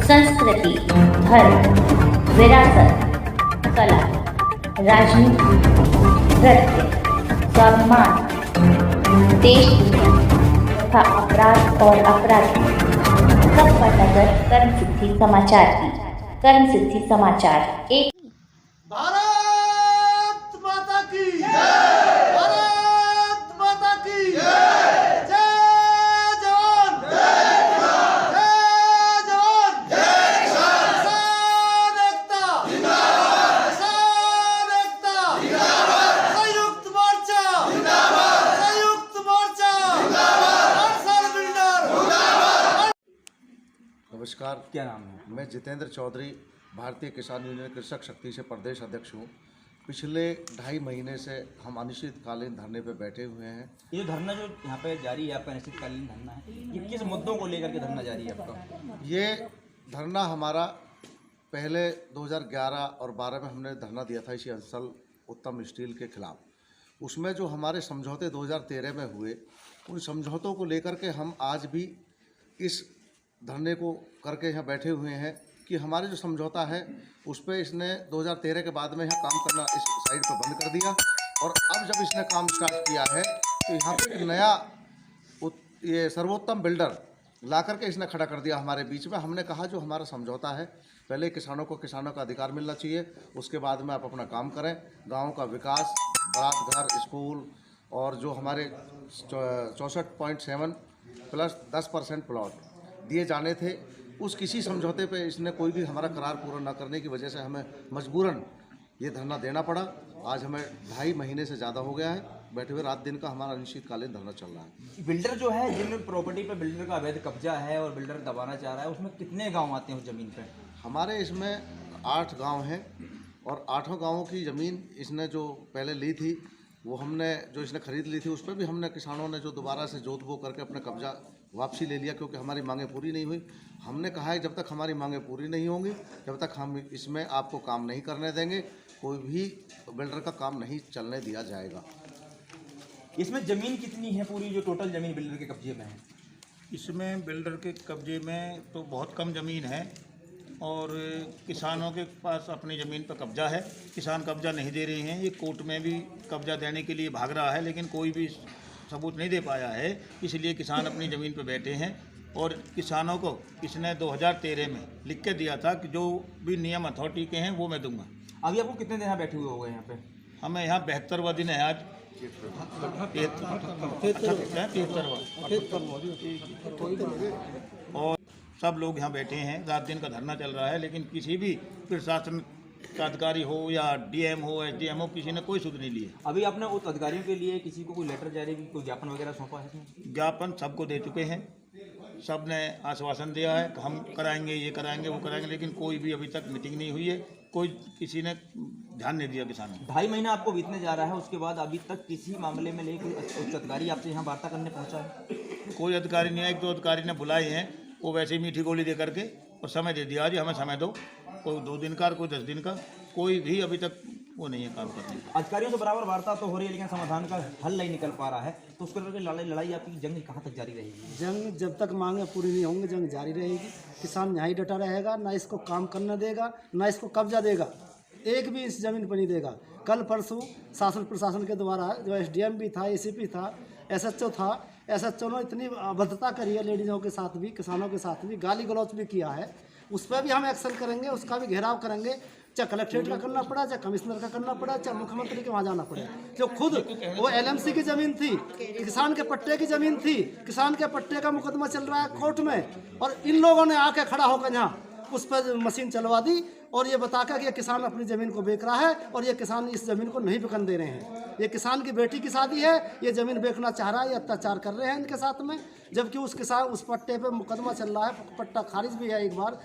संस्कृति, धर्म, विरासत, कला, राजनीति, नृत्य, स्वाभिमान, देश तथा अपराध और अपराधी, सब पर नजर कर्मसिद्धि समाचार की। कर्मसिद्धि समाचार एक भारत माता की जय। भारत माता की जय। जय जवान जय किसान। जय जवान जय किसान। किसान एकता जिंदाबाद। किसान एकता जिंदाबाद। संयुक्त मोर्चा जिंदाबाद। संयुक्त मोर्चा जिंदाबाद। हर बिल्डर जिंदाबाद। नमस्कार, क्या नाम है? मैं जितेंद्र चौधरी भारतीय किसान यूनियन कृषक शक्ति से प्रदेश अध्यक्ष हूँ। पिछले 2.5 महीने से हम अनिश्चितकालीन धरने पर बैठे हुए हैं। ये जो धरना जो यहाँ पे जारी है आपका अनिश्चितकालीन धरना है, ये किस मुद्दों को लेकर के धरना जारी है आपका? ये धरना हमारा पहले 2011 और 12 में हमने धरना दिया था इसी अंसल उत्तम स्टील के खिलाफ। उसमें जो हमारे समझौते 2013 में हुए, उन समझौतों को लेकर के हम आज भी इस धरने को करके यहाँ बैठे हुए हैं कि हमारे जो समझौता है उस पर इसने 2013 के बाद में यहाँ काम करना इस साइड पर बंद कर दिया, और अब जब इसने काम स्टार्ट किया है तो यहाँ पे एक नया ये सर्वोत्तम बिल्डर ला करके इसने खड़ा कर दिया हमारे बीच में। हमने कहा जो हमारा समझौता है, पहले किसानों का अधिकार मिलना चाहिए, उसके बाद में आप अपना काम करें। गाँव का विकास, बारात घर, स्कूल और जो हमारे 64.7 प्लस 10% प्लॉट दिए जाने थे, उस किसी समझौते पे इसने कोई भी हमारा करार पूरा न करने की वजह से हमें मजबूरन ये धरना देना पड़ा। आज हमें 2.5 महीने से ज़्यादा हो गया है बैठे हुए, रात दिन का हमारा अनिश्चितकालीन धरना चल रहा है। बिल्डर जो है, जिन प्रॉपर्टी पे बिल्डर का अवैध कब्जा है और बिल्डर दबाना चाह रहा है, उसमें कितने गाँव आते हैं उस ज़मीन पर? हमारे इसमें 8 गांव हैं, और 8 गांवों की ज़मीन इसने जो पहले ली थी, वो हमने जो इसने खरीद ली थी, उस पर भी हमने किसानों ने जो दोबारा से जोत बो करके अपना कब्जा वापसी ले लिया, क्योंकि हमारी मांगें पूरी नहीं हुई। हमने कहा है जब तक हमारी मांगें पूरी नहीं होंगी जब तक हम इसमें आपको काम नहीं करने देंगे, कोई भी बिल्डर का काम नहीं चलने दिया जाएगा। इसमें ज़मीन कितनी है पूरी जो टोटल ज़मीन बिल्डर के कब्जे में है? इसमें बिल्डर के कब्जे में तो बहुत कम ज़मीन है, और किसानों के पास अपनी ज़मीन पर कब्जा है। किसान कब्जा नहीं दे रहे हैं, ये कोर्ट में भी कब्जा देने के लिए भाग रहा है, लेकिन कोई भी सबूत नहीं दे पाया है, इसलिए किसान अपनी ज़मीन पर बैठे हैं। और किसानों को इसने 2013 में लिख के दिया था कि जो भी नियम अथॉरिटी के हैं वो मैं दूंगा। अभी आपको कितने दिन यहाँ बैठे हुए हो गए यहाँ पे? हमें यहाँ 72वां दिन है आज। 73वां। और सब लोग यहाँ बैठे हैं, रात दिन का धरना चल रहा है, लेकिन किसी भी प्रशासन का अधिकारी हो या डीएम हो, एसडीएम हो, किसी ने कोई सुध नहीं ली है। अभी आपने उस अधिकारियों के लिए किसी को कोई लेटर जारी, कोई ज्ञापन वगैरह सौंपा है? ज्ञापन सबको दे चुके हैं, सब ने आश्वासन दिया है कि हम कराएंगे, ये कराएंगे, वो कराएंगे, लेकिन कोई भी अभी तक मीटिंग नहीं हुई है, कोई किसी ने ध्यान नहीं दिया किसानों को। 2.5 महीना आपको बीतने जा रहा है, उसके बाद अभी तक किसी मामले में लेकर कोई उच्च अधिकारी आपसे यहाँ वार्ता करने पहुँचा है? कोई अधिकारी नहीं है। 1-2 अधिकारी ने बुलाए हैं, वो वैसे ही मीठी गोली दे करके और समय दे दिया, आज हमें समय दो, कोई 2 दिन का, कोई 10 दिन का, कोई भी अभी तक वो नहीं है काम करने। अधिकारियों से बराबर वार्ता तो हो रही है, लेकिन समाधान का हल नहीं निकल पा रहा है, तो उसको लेकर लड़ाई आपकी जंग कहाँ तक जारी रहेगी? जंग जब तक मांगे पूरी नहीं होंगी, जंग जारी रहेगी। किसान यहाँ ही डटा रहेगा, ना इसको काम करने देगा, ना इसको कब्जा देगा, एक भी इस जमीन पर नहीं देगा। कल परसों शासन प्रशासन के द्वारा जो एसडीएम भी था, एसीपी था, एसएचओ था, एसएचओ ने इतनी अभद्रता करी है लेडीज़ों के साथ भी, किसानों के साथ भी, गाली गलौच भी किया है। उस पर भी हम एक्शन करेंगे, उसका भी घेराव करेंगे, चाहे कलेक्ट्रेट का करना पड़ा, चाहे कमिश्नर का करना पड़ा, चाहे मुख्यमंत्री के वहाँ जाना पड़े। जो खुद वो एलएमसी की ज़मीन थी, किसान के पट्टे की ज़मीन थी, किसान के पट्टे का मुकदमा चल रहा है कोर्ट में, और इन लोगों ने आके खड़ा होकर यहाँ उस पर मशीन चलवा दी, और ये बताकर कि ये किसान अपनी ज़मीन को बेच रहा है, और ये किसान इस ज़मीन को नहीं बिकन दे रहे हैं। ये किसान की बेटी की शादी है, ये ज़मीन बेचना चाह रहा है, ये अत्याचार कर रहे हैं इनके साथ में, जबकि उस किसान उस पट्टे पे मुकदमा चल रहा है, पट्टा खारिज भी है, एक बार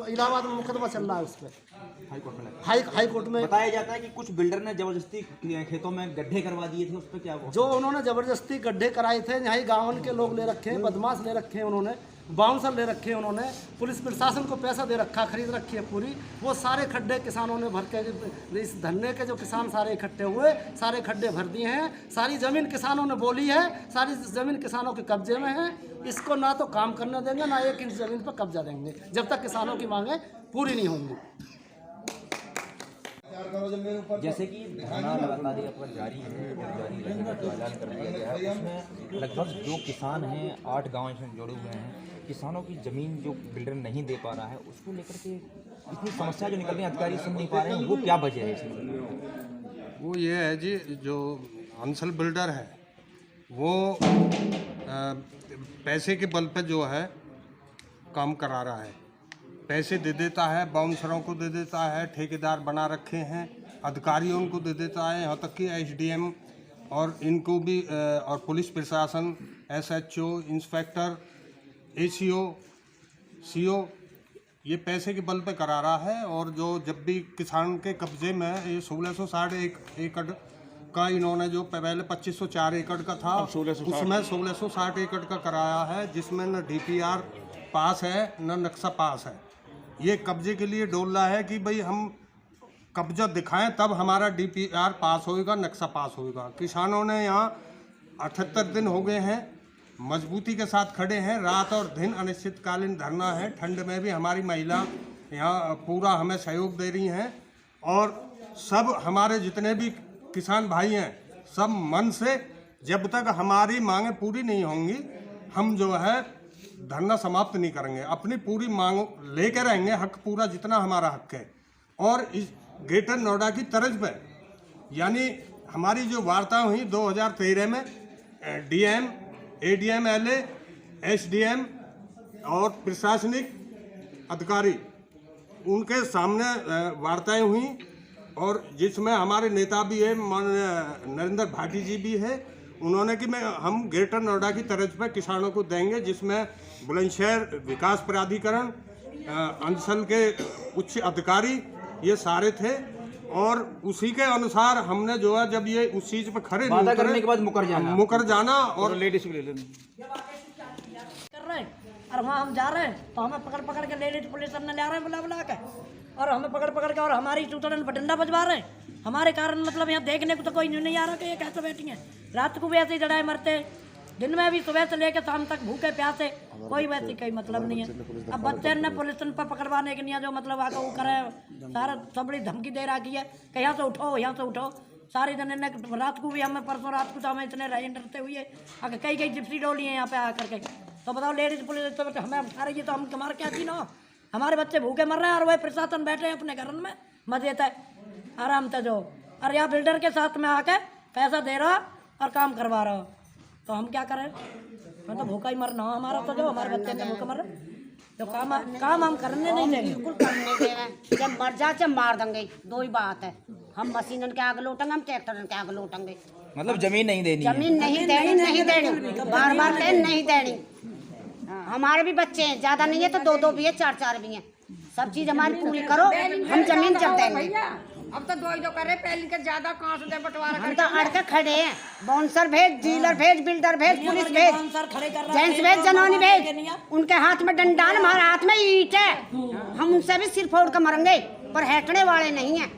इलाहाबाद में मुकदमा चल रहा है उस पर, हाई कोर्ट में। बताया जाता है कि कुछ बिल्डर ने जबरदस्ती खेतों में गड्ढे करवा दिए थे, उस पर क्या हुआ? जो उन्होंने ज़बरदस्ती गड्ढे कराए थे, यहाँ गाँव के लोग ले रखे हैं, बदमाश ले रखे हैं उन्होंने, बाउंसर ले रखे हैं उन्होंने, पुलिस प्रशासन को पैसा दे रखा, खरीद रखी है पूरी। वो सारे खड्डे किसानों ने भर के, इस धरने के जो किसान सारे इकट्ठे हुए, सारे खड्डे भर दिए हैं। सारी ज़मीन किसानों ने बोली है, सारी ज़मीन किसानों के कब्जे में है। इसको ना तो काम करने देंगे, ना 1 इंच ज़मीन पर कब्जा देंगे जब तक किसानों की मांगें पूरी नहीं होंगी। जैसे कि धरना लगातार आपका जारी है और जारी रहेगा, जो ऐलान कर दिया गया है उसमें लगभग जो किसान हैं 8 गांव इसमें जुड़े हुए हैं, किसानों की ज़मीन जो बिल्डर नहीं दे पा रहा है उसको लेकर के इतनी समस्या जो निकल रही है, अधिकारी सुन नहीं पा रहे हैं, वो क्या वजह है इसमें? वो ये है जी, जो अंसल बिल्डर है वो पैसे के बल पे जो है काम करा रहा है, पैसे दे देता है, बाउंसरों को दे देता है, ठेकेदार बना रखे हैं, अधिकारियों को दे देता है, यहाँ तक कि एसडीएम और इनको भी और पुलिस प्रशासन, एसएचओ, इंस्पेक्टर, एसीओ, सीओ, ये पैसे के बल पे करा रहा है। और जो जब भी किसान के कब्जे में ये 1660 एकड़ का इन्होंने जो पहले 2504 एकड़ का था उसमें 1660 एकड़ का कराया है, जिसमें न डीपीआर पास है न नक्शा पास है। ये कब्जे के लिए डोल रहा है कि भाई हम कब्जा दिखाएं तब हमारा डीपीआर पास होएगा, नक्शा पास होएगा। किसानों ने यहाँ 78 दिन हो गए हैं, मजबूती के साथ खड़े हैं, रात और दिन अनिश्चितकालीन धरना है। ठंड में भी हमारी महिला यहाँ पूरा हमें सहयोग दे रही हैं और सब हमारे जितने भी किसान भाई हैं सब मन से, जब तक हमारी मांगें पूरी नहीं होंगी हम जो है धरना समाप्त नहीं करेंगे, अपनी पूरी मांग लेकर रहेंगे, हक पूरा जितना हमारा हक है। और इस ग्रेटर नोएडा की तर्ज पे यानी हमारी जो वार्ता हुई 2013 में डीएम, एडीएम, एलए, एसडीएम और प्रशासनिक अधिकारी उनके सामने वार्ताएं हुई और जिसमें हमारे नेता भी है, नरेंद्र भाटी जी भी है। उन्होंने कि हम ग्रेटर नोएडा की तर्ज पर किसानों को देंगे, जिसमें बुलंदशहर विकास प्राधिकरण, अंचल के उच्च अधिकारी ये सारे थे। और उसी के अनुसार हमने जो है जब ये उस चीज़ पर खड़े वादा करने के बाद मुकर जाना और लेडीज को ले लेना कर रहे हैं। और वहाँ हम जा रहे हैं तो हमें पकड़ पकड़ के लेडीज पुलिस ने ले रहे हैं बुला बुला के, और हमें पकड़ पकड़ के और हमारी चूतड़न बटंडा बजवा रहे हैं। हमारे कारण मतलब यहाँ देखने को तो कोई नहीं आ रहा कि ये कैसे बैठी हैं। रात को भी ऐसे ही जड़ाए मरते, दिन में भी सुबह से लेकर शाम तक भूखे प्यासे, कोई वैसी कोई मतलब नहीं है। अब बच्चे ने पुलिस पर पकड़वाने के लिए जो मतलब आकर वो करे, सारा सब बड़ी धमकी दे रखी है कि यहाँ से उठो, यहाँ से उठो। सारे दिन ने रात को भी हमें, परसों रात को तो हमें इतने रहे डरते हुए, अगर कई कई जिप्सी डोली हैं यहाँ पे आकर के, तो बताओ लेडीज पुलिस तो हमें उठा रही है तो हम कमार क्या थी ना। हमारे बच्चे भूखे मर रहे हैं और वही प्रशासन बैठे हैं अपने घर में मजे तक आराम से जो, और यहाँ बिल्डर के साथ में आके पैसा दे रहा और काम करवा रहा, तो हम क्या करें? मैं तो भूखा ही मरना हमारा, तो जो हमारे बच्चे भूखे मर रहे, जो काम हम करने नहीं देंगे, बिल्कुल करने देंगे। जब मर जा जब मार देंगे, दो ही बात है। हम मशीनन के आगे लौटेंगे, हम ट्रैक्टर के आगे लौटेंगे। मतलब जमीन नहीं देनी, जमीन नहीं देनी, नहीं देनी, बार बार नहीं देनी। हमारे भी बच्चे हैं, ज्यादा नहीं है तो 2-2 भी है, 4-4 भी हैं। सब चीज हमारी पूरी करो, हम जमीन जब देंगे। अब तो दो कर रहे, पहले के ज्यादा कहाँ से बंटवारा हम तो अड़ के खड़े हैं। बाउंसर भेज, डीलर भेज, बिल्डर भेज, पुलिस भेज, जेंट्स भेज, जनानी भेज। उनके हाथ में डंडा, हमारे हाथ में ईंट है। हम उनसे भी सिर फोड़ कर मरेंगे, पर हटने वाले नहीं है।